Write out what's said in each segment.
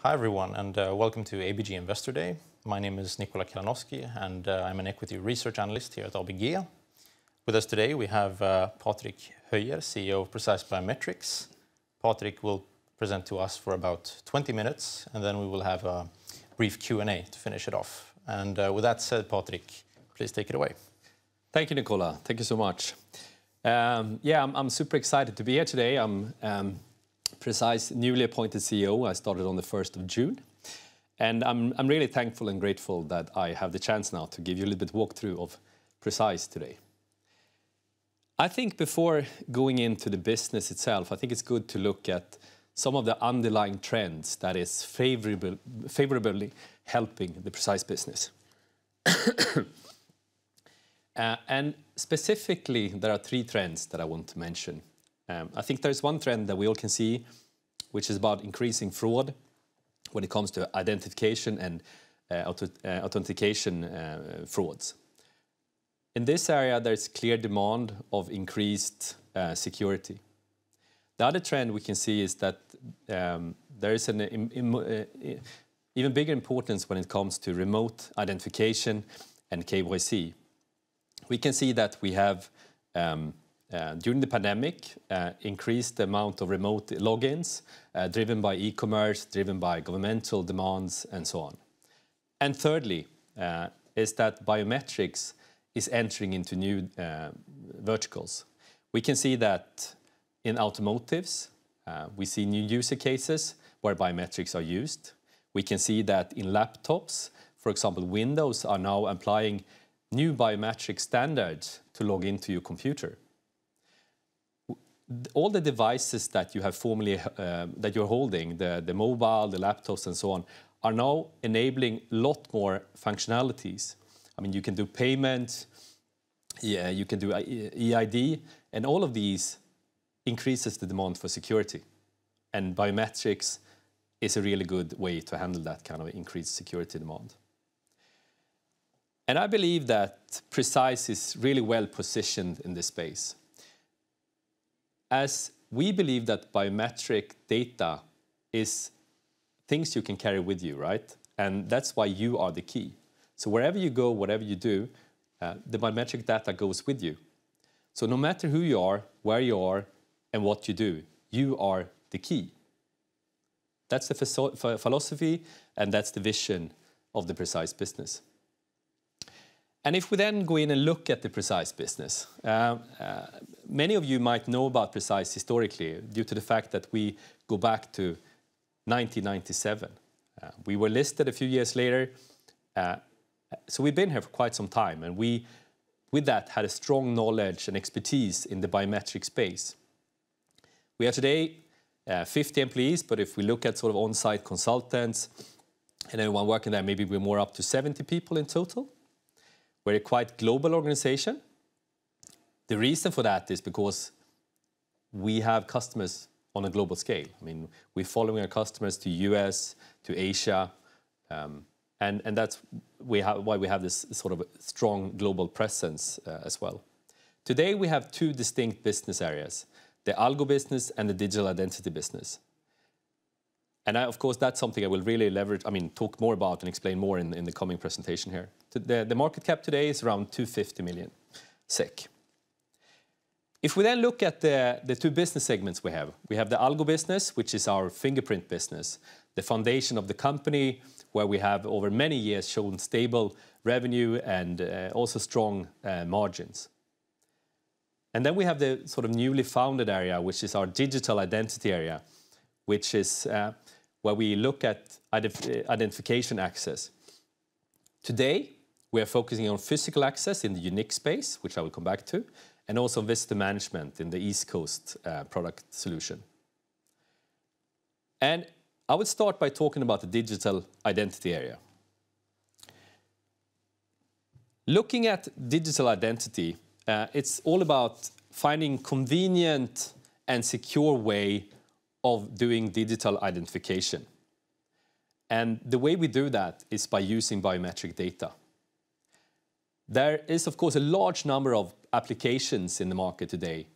Hi everyone, and welcome to ABG Investor Day. My name is Nikola Kalanowski, and I'm an equity research analyst here at ABG. With us today we have Patrik Höjer, CEO of Precise Biometrics. Patrik will present to us for about 20 minutes, and then we will have a brief Q&A to finish it off. And with that said, Patrik, please take it away. Thank you, Nikola. Thank you so much. I'm super excited to be here today. I'm Precise newly appointed CEO. I started on the 1st of June. And I'm really thankful and grateful that I have the chance now to give you a little bit walkthrough of Precise today. I think before going into the business itself, I think it's good to look at some of the underlying trends that is favorably helping the Precise business. And specifically, there are three trends that I want to mention. I think there's one trend that we all can see, which is about increasing fraud when it comes to identification and authentication frauds. In this area, there's clear demand of increased security. The other trend we can see is that there is an even bigger importance when it comes to remote identification and KYC. We can see that we have during the pandemic, increased the amount of remote logins driven by e-commerce, driven by governmental demands, and so on. And thirdly, is that biometrics is entering into new verticals. We can see that in automotives, we see new user cases where biometrics are used. We can see that in laptops, for example, Windows are now applying new biometric standards to log into your computer. All the devices that you have formerly that you're holding, the mobile, the laptops, and so on, are now enabling a lot more functionalities. I mean, you can do payment, you can do EID, and all of these increases the demand for security. And biometrics is a really good way to handle that kind of increased security demand. And I believe that Precise is really well positioned in this space, as we believe that biometric data is things you can carry with you, right? And that's why you are the key. So wherever you go, whatever you do, the biometric data goes with you. So no matter who you are, where you are, and what you do, you are the key. That's the philosophy, and that's the vision of the Precise business. And if we then go in and look at the Precise business, many of you might know about Precise historically due to the fact that we go back to 1997. We were listed a few years later, so we've been here for quite some time, and we, with that, had a strong knowledge and expertise in the biometric space. We are today 50 employees, but if we look at sort of on-site consultants and everyone working there, maybe we're more up to 70 people in total. We're a quite global organization. The reason for that is because we have customers on a global scale. I mean, we're following our customers to US, to Asia, and that's why we have this sort of strong global presence as well. Today we have two distinct business areas, the algo business and the digital identity business. And of course, that's something I will really leverage, talk more about and explain more in the coming presentation here. The market cap today is around 250 million SEK. If we then look at the two business segments we have the algo business, which is our fingerprint business, the foundation of the company, where we have over many years shown stable revenue and also strong margins. And then we have the sort of newly founded area, which is our digital identity area, which is where we look at identification access. Today, we are focusing on physical access in the unique space, which I will come back to, and also visitor management in the East Coast product solution. And I would start by talking about the digital identity area. Looking at digital identity, it's all about finding convenient and secure way of doing digital identification. And the way we do that is by using biometric data. There is, of course, a large number of applications in the market today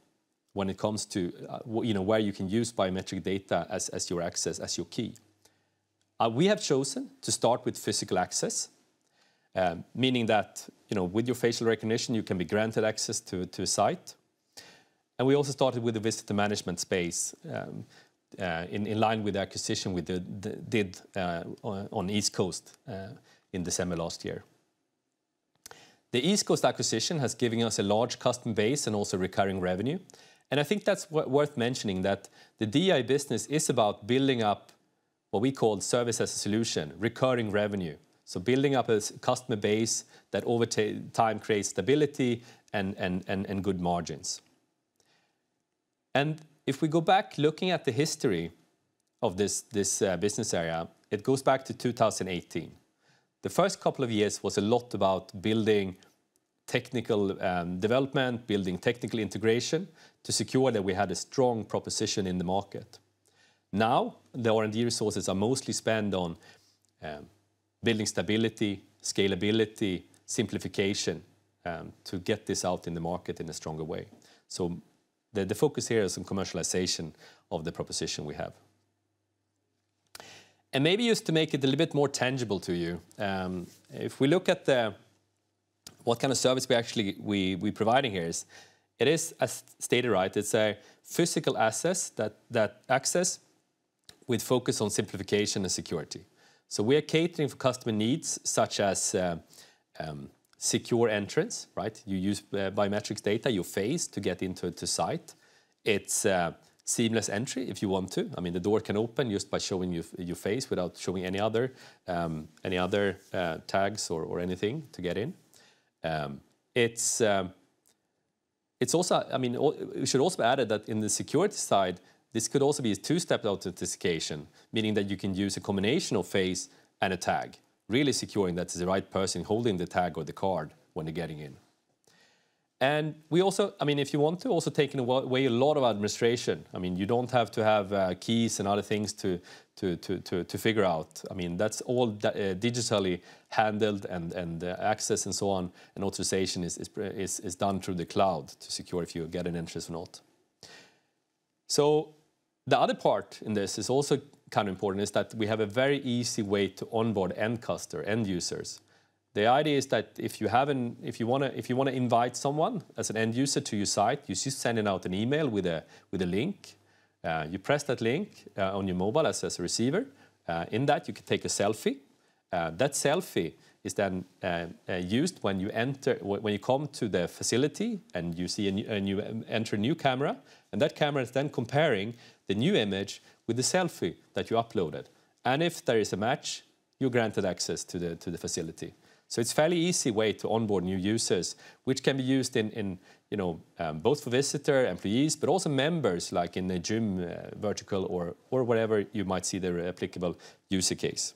when it comes to where you can use biometric data as your access, as your key. We have chosen to start with physical access, meaning that with your facial recognition, you can be granted access to a site. And we also started with the visitor management space in line with the acquisition we did on East Coast in December last year. The East Coast acquisition has given us a large customer base and also recurring revenue. And I think that's worth mentioning, that the DI business is about building up what we call service as a solution, recurring revenue. So building up a customer base that over time creates stability and good margins. And if we go back looking at the history of this business area, it goes back to 2018. The first couple of years was a lot about building technical development, building technical integration to secure that we had a strong proposition in the market. Now, the R&D resources are mostly spent on building stability, scalability, simplification to get this out in the market in a stronger way. So the focus here is on commercialization of the proposition we have. And maybe just to make it a little bit more tangible to you, if we look at what kind of service we're providing here, it is, as stated right, it's a physical access that access with focus on simplification and security. So we are catering for customer needs such as secure entrance, right? You use biometrics data, your face, to get into site. It's seamless entry if you want to. I mean, the door can open just by showing your face without showing any other tags or anything to get in. It's also, I mean, it should also be added that in the security side, this could also be a two-step authentication, meaning that you can use a combination of face and a tag, really securing that it's the right person holding the tag or the card when they're getting in. And we also, I mean, if you want to, also taking away a lot of administration. I mean, you don't have to have keys and other things to figure out. I mean, that's all digitally handled, and access and so on, and authorization is done through the cloud to secure if you get an entrance or not. So the other part in this is also kind of important, is that we have a very easy way to onboard end users. The idea is that if you want to invite someone as an end user to your site, you just send out an email with a link. You press that link on your mobile as a receiver. In that, you can take a selfie. That selfie is then used when you come to the facility and you see enter a new camera, and that camera is then comparing the new image with the selfie that you uploaded. And if there is a match, you're granted access to the facility. So it's a fairly easy way to onboard new users, which can be used in both for visitor, employees, but also members, like in a gym vertical or wherever you might see the applicable user case.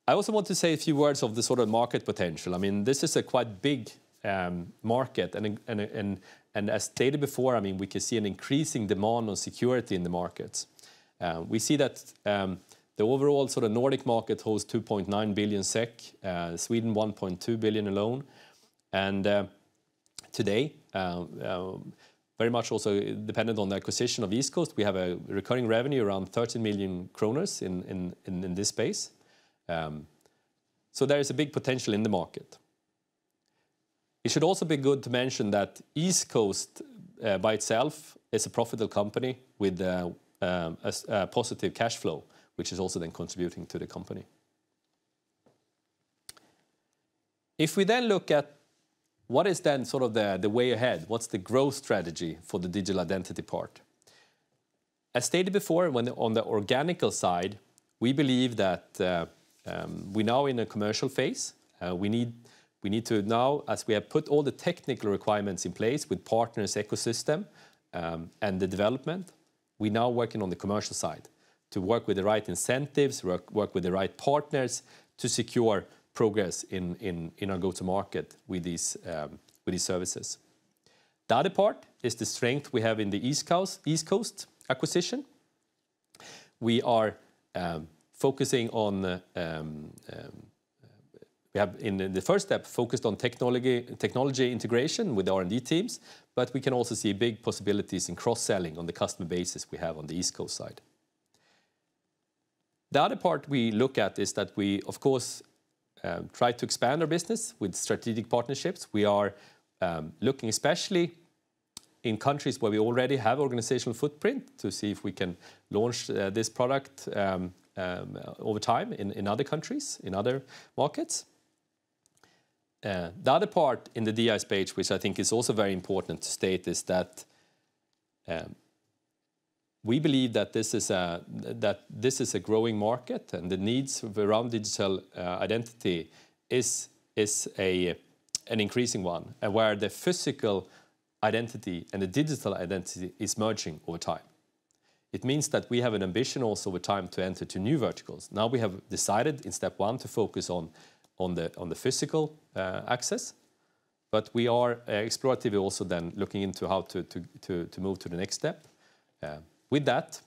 I also want to say a few words of the sort of market potential. I mean, this is a quite big market, and as stated before, I mean, we can see an increasing demand on security in the markets. We see that the overall sort of Nordic market holds 2.9 billion SEK, Sweden 1.2 billion alone, and today, very much also dependent on the acquisition of East Coast, we have a recurring revenue around 13 million kronor in this space. So there is a big potential in the market. It should also be good to mention that East Coast by itself is a profitable company with a positive cash flow, which is also then contributing to the company. If we then look at what is then sort of the way ahead, what's the growth strategy for the digital identity part? As stated before, on the organical side, we believe that we're now in a commercial phase. We need to now, as we have put all the technical requirements in place with partners, ecosystem, and the development, we're now working on the commercial side to work with the right incentives, work with the right partners to secure progress in our go-to-market with these services. The other part is the strength we have in the East Coast acquisition. We are focusing on, we have in the first step focused on technology integration with the R&D teams, but we can also see big possibilities in cross-selling on the customer bases we have on the East Coast side. The other part we look at is that we, of course, try to expand our business with strategic partnerships. We are looking especially in countries where we already have organizational footprint to see if we can launch this product over time in other countries, in other markets. The other part in the DI space, which I think is also very important to state, is that we believe that this is a growing market, and the needs around digital identity is an increasing one, and where the physical identity and the digital identity is merging over time. It means that we have an ambition also over time to enter to new verticals. Now we have decided in step one to focus on the physical access, but we are exploratively also then looking into how to move to the next step. With that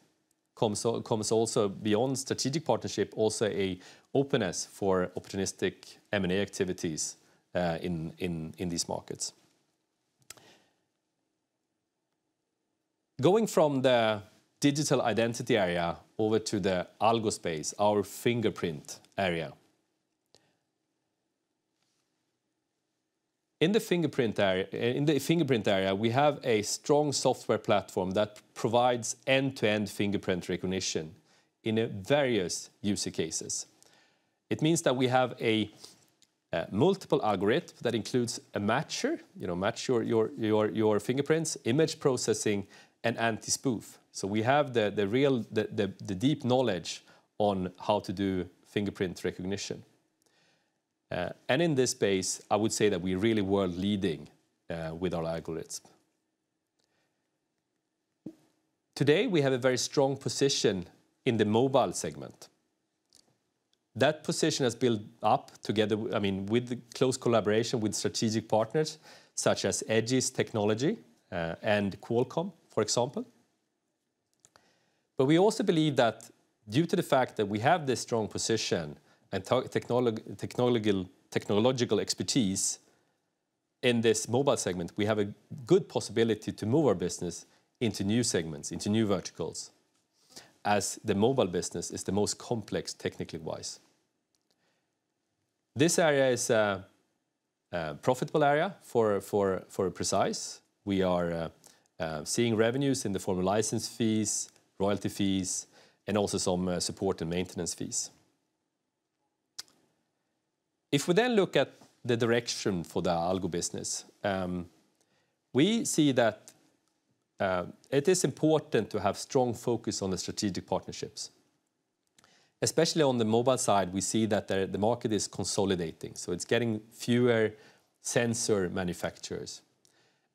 comes also beyond strategic partnership also a openness for opportunistic M&A activities in these markets. Going from the digital identity area over to the algo space, our fingerprint area. In the fingerprint area, we have a strong software platform that provides end-to-end fingerprint recognition in various user cases. It means that we have a multiple algorithm that includes a matcher, match your fingerprints, image processing, and anti-spoof. So we have the deep knowledge on how to do fingerprint recognition. And in this space, I would say that we're really world leading with our algorithms. Today, we have a very strong position in the mobile segment. That position has built up together, with the close collaboration with strategic partners such as Aegis Technology and Qualcomm, for example. But we also believe that due to the fact that we have this strong position and technological expertise in this mobile segment, we have a good possibility to move our business into new segments, into new verticals, as the mobile business is the most complex technically wise. This area is a profitable area for Precise. We are seeing revenues in the form of license fees, royalty fees, and also some support and maintenance fees. If we then look at the direction for the algo business, we see that it is important to have strong focus on the strategic partnerships. Especially on the mobile side, we see that the market is consolidating, so it's getting fewer sensor manufacturers.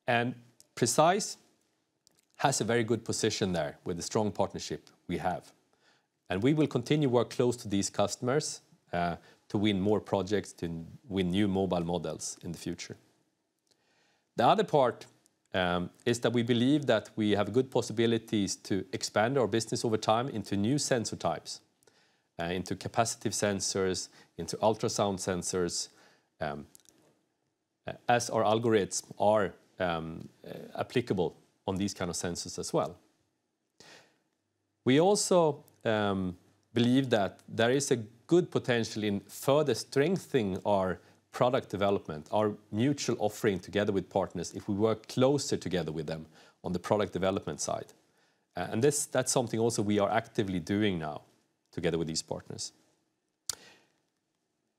And Precise has a very good position there with the strong partnership we have. And we will continue to work close to these customers to win more projects, to win new mobile models in the future. The other part is that we believe that we have good possibilities to expand our business over time into new sensor types, into capacitive sensors, into ultrasound sensors, as our algorithms are applicable on these kind of sensors as well. We also believe that there is a good potential in further strengthening our product development, our mutual offering together with partners, if we work closer together with them on the product development side. And that's something also we are actively doing now together with these partners.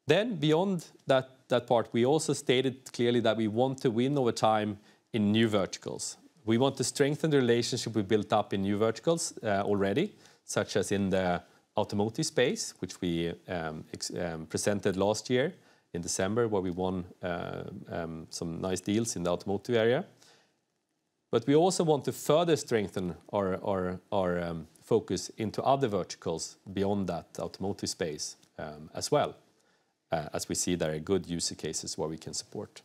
Then beyond that part, we also stated clearly that we want to win over time in new verticals. We want to strengthen the relationship we built up in new verticals already, such as in the automotive space, which we presented last year in December, where we won some nice deals in the automotive area. But we also want to further strengthen our focus into other verticals beyond that automotive space as well, as we see there are good use cases where we can support.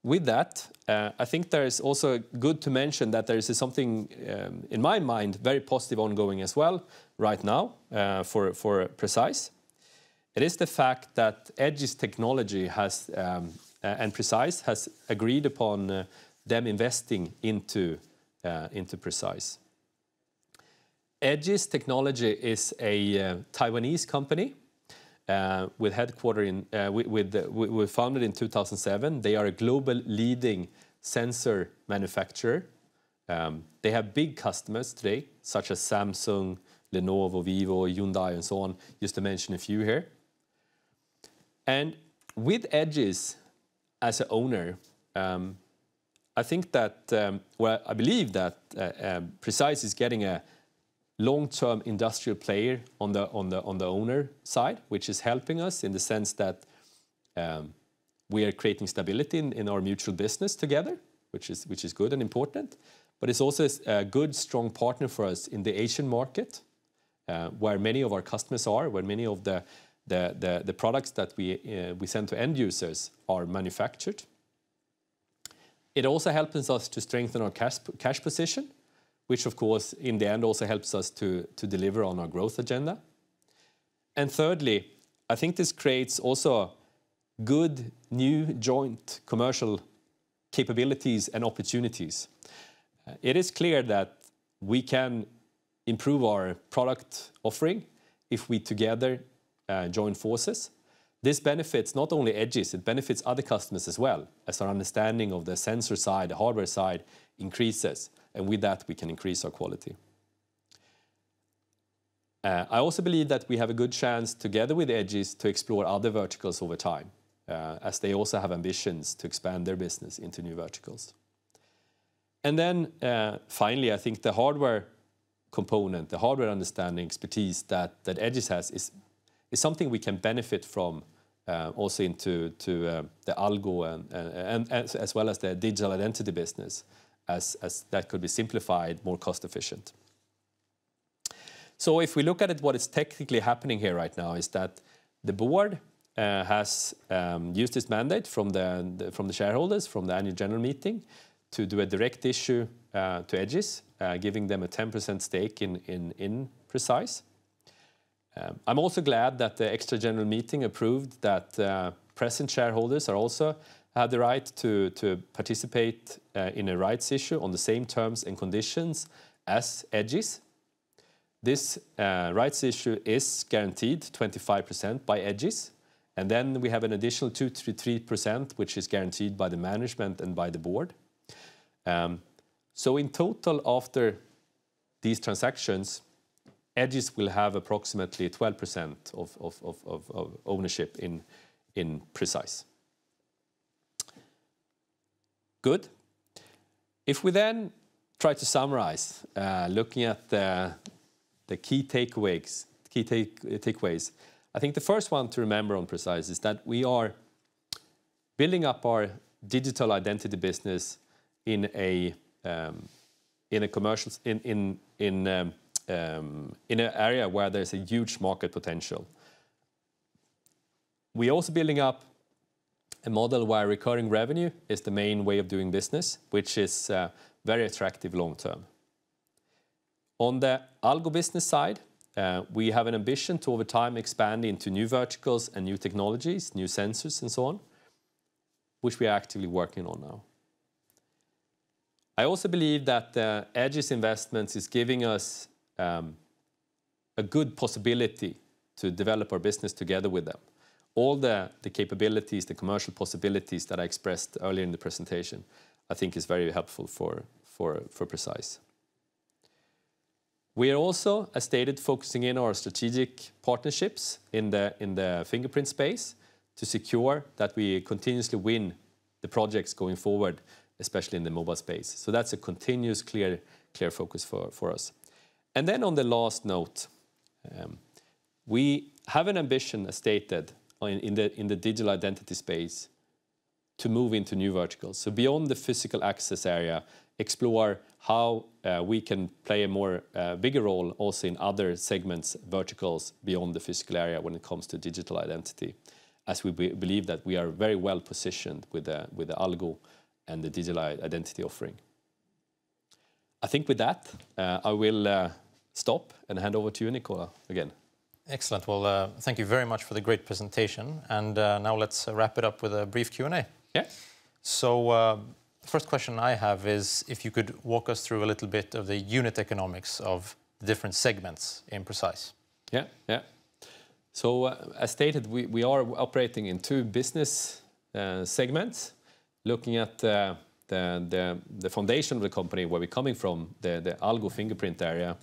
With that, I think there is also good to mention that there is something, in my mind, very positive ongoing as well right now for Precise. It is the fact that Aegis Technology has and Precise has agreed upon them investing into Precise. Edge's technology is a Taiwanese company with headquarters in, we founded in 2007. They are a global leading sensor manufacturer. They have big customers today, such as Samsung, Lenovo, Vivo, Hyundai, and so on, just to mention a few here. And with Edges as an owner, I think that, well, I believe that Precise is getting a long-term industrial player on the owner side, which is helping us in the sense that we are creating stability in our mutual business together, which is good and important. But it's also a good, strong partner for us in the Asian market, where many of our customers are, where many of the products that we send to end users are manufactured. It also helps us to strengthen our cash position, which of course in the end also helps us to deliver on our growth agenda. And thirdly, I think this creates also good new joint commercial capabilities and opportunities. It is clear that we can improve our product offering if we together join forces. This benefits not only Edges, it benefits other customers as well, as our understanding of the sensor side, the hardware side increases, and with that we can increase our quality. I also believe that we have a good chance together with Edges to explore other verticals over time, as they also have ambitions to expand their business into new verticals. And then finally, I think the hardware component, the hardware understanding expertise that Edges has is something we can benefit from also into the algo and as well as the digital identity business, as that could be simplified, more cost efficient. So if we look at it, what is technically happening here right now is that the board has used this mandate from the shareholders, from the annual general meeting, to do a direct issue to Edges, giving them a 10% stake in Precise. I'm also glad that the extra general meeting approved that present shareholders are also have the right to participate in a rights issue on the same terms and conditions as Edges. This rights issue is guaranteed 25% by Edges, and then we have an additional 2 to 3%, which is guaranteed by the management and by the board. So in total, after these transactions, Edges will have approximately 12% of ownership in Precise. Good. If we then try to summarize, looking at the key takeaways, I think the first one to remember on Precise is that we are building up our digital identity business in a commercial in an area where there's a huge market potential. We're also building up a model where recurring revenue is the main way of doing business, which is very attractive long term. On the algo business side, we have an ambition to over time expand into new verticals and new technologies, new sensors and so on, which we are actively working on now. I also believe that the Edges investments is giving us a good possibility to develop our business together with them. All the capabilities, the commercial possibilities that I expressed earlier in the presentation, I think is very helpful for Precise. We are also, as stated, focusing in our strategic partnerships in the fingerprint space to secure that we continuously win the projects going forward, especially in the mobile space. So that's a continuous, clear focus for us. And then on the last note, we have an ambition, as stated, in the digital identity space to move into new verticals. So beyond the physical access area, explore how we can play a more bigger role also in other segments, verticals beyond the physical area when it comes to digital identity, as we believe that we are very well positioned with the algo and the digital identity offering. I think with that, I will stop and hand over to you, Nicola, again. Excellent. Well, thank you very much for the great presentation. And now let's wrap it up with a brief Q&A. Yeah. So the first question I have is if you could walk us through a little bit of the unit economics of the different segments in Precise. Yeah, yeah. So as stated, we are operating in 2 business segments, looking at the foundation of the company, where we're coming from, the algo fingerprint area.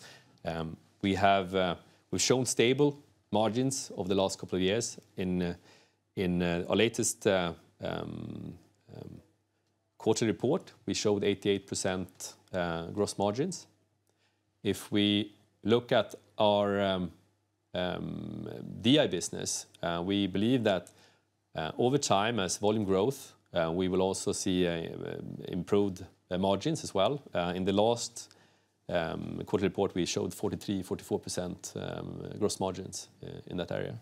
We've shown stable margins over the last couple of years. In our latest quarterly report, we showed 88% gross margins. If we look at our DI business, we believe that over time, as volume growth, we will also see improved margins as well. In the last quarterly report, we showed 43-44% gross margins in that area.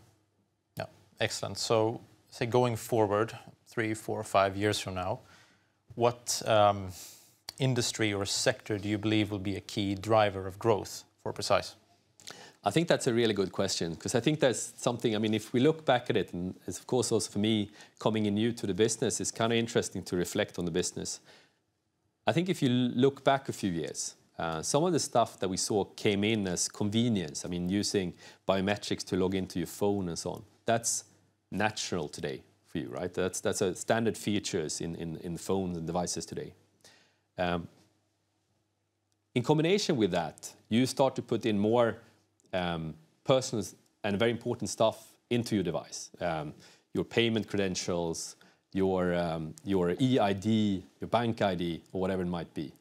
Yeah, excellent. So, say going forward, 3, 4, 5 years from now, what industry or sector do you believe will be a key driver of growth for Precise? I think that's a really good question, because I think there's something, I mean, if we look back at it, and it's of course also for me coming in new to the business, it's kind of interesting to reflect on the business. I think if you look back a few years, some of the stuff that we saw came in as convenience, I mean, using biometrics to log into your phone and so on. That's natural today for you, right? That's a standard features in phones and devices today. In combination with that, you start to put in more personal and very important stuff into your device. Your payment credentials, your EID, your bank ID, or whatever it might be.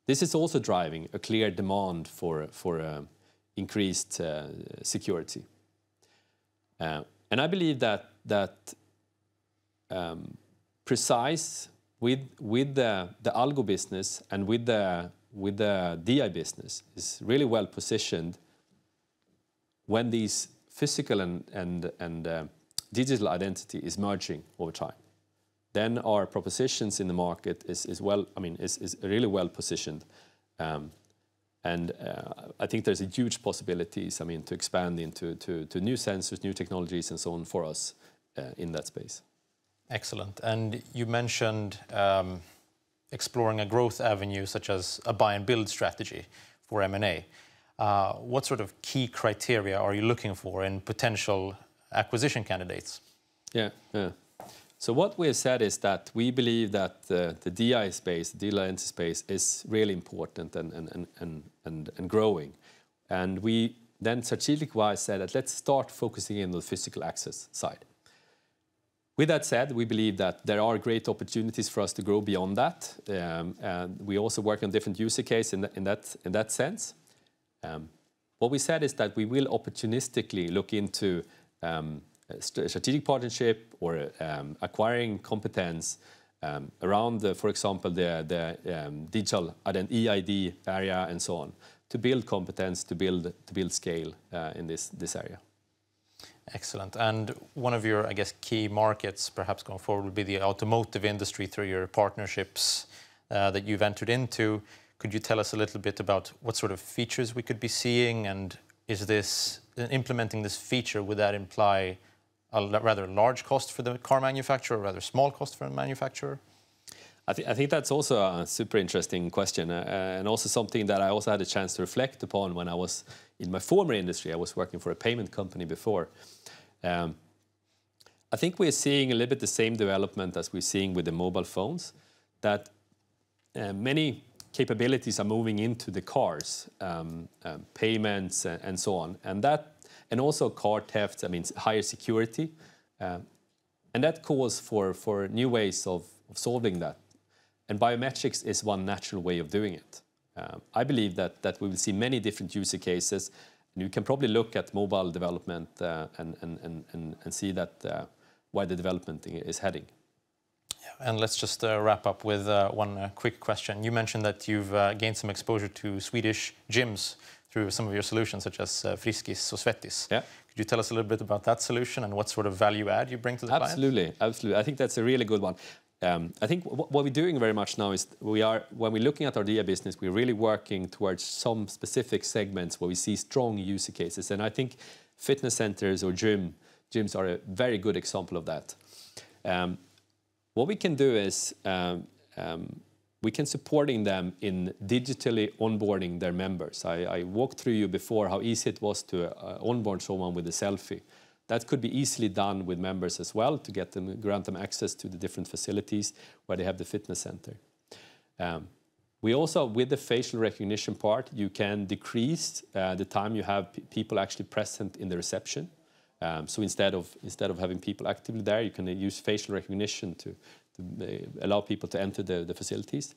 This is also driving a clear demand for increased security. And I believe that Precise with the algo business and with the DI business is really well positioned when these physical and digital identity is merging over time. Then our propositions in the market is really well positioned, and I think there's a huge possibilities, I mean, to expand into new sensors, new technologies, and so on for us in that space. Excellent. And you mentioned exploring a growth avenue such as a buy and build strategy for M&A. What sort of key criteria are you looking for in potential acquisition candidates? Yeah. So what we have said is that we believe that the DI space, the digital identity space, is really important and growing. And we then strategic-wise said that let's start focusing in on the physical access side. With that said, we believe that there are great opportunities for us to grow beyond that. And we also work on different use cases in that sense. What we said is that we will opportunistically look into strategic partnership or acquiring competence around, for example, the digital EID area and so on, to build competence, to build scale in this area. Excellent. And one of your, I guess, key markets, perhaps going forward, would be the automotive industry through your partnerships that you've entered into. Could you tell us a little bit about what sort of features we could be seeing, and is this implementing this feature, would that imply a rather large cost for the car manufacturer, or rather small cost for the manufacturer? I think that's also a super interesting question, and also something that I also had a chance to reflect upon when I was in my former industry. I was working for a payment company before. I think we're seeing a little bit the same development as we're seeing with the mobile phones, that many capabilities are moving into the cars, payments and so on, and also car theft. I mean, higher security, and that calls for new ways of solving that. And biometrics is one natural way of doing it. I believe that we will see many different use cases, and you can probably look at mobile development and see that where the development is heading. Yeah, and let's just wrap up with one quick question. You mentioned that you've gained some exposure to Swedish gyms through some of your solutions, such as Friskis or Svettis. Yeah. Could you tell us a little bit about that solution and what sort of value add you bring to the client? Absolutely. I think that's a really good one. I think what we're doing very much now is when we're looking at our DI business, we're really working towards some specific segments where we see strong use cases. And I think fitness centers or gyms are a very good example of that. What we can do is we can supporting them in digitally onboarding their members. I walked through you before how easy it was to onboard someone with a selfie. That could be easily done with members as well to get them, grant them access to the different facilities where they have the fitness center. We also, with the facial recognition part, you can decrease the time you have people actually present in the reception. So instead of having people actively there, you can use facial recognition to allow people to enter the facilities.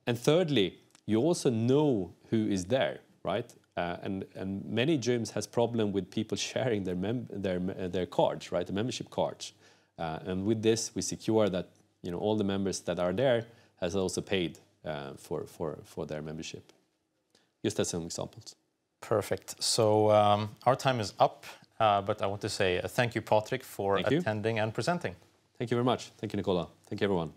And thirdly, you also know who is there, right? And many gyms has problem with people sharing their cards, right? The membership cards. And with this, we secure that all the members that are there has also paid for their membership. Just as some examples. Perfect. So our time is up, but I want to say thank you, Patrik, for attending and presenting. Thank you very much. Thank you, Nicola. Thank you, everyone.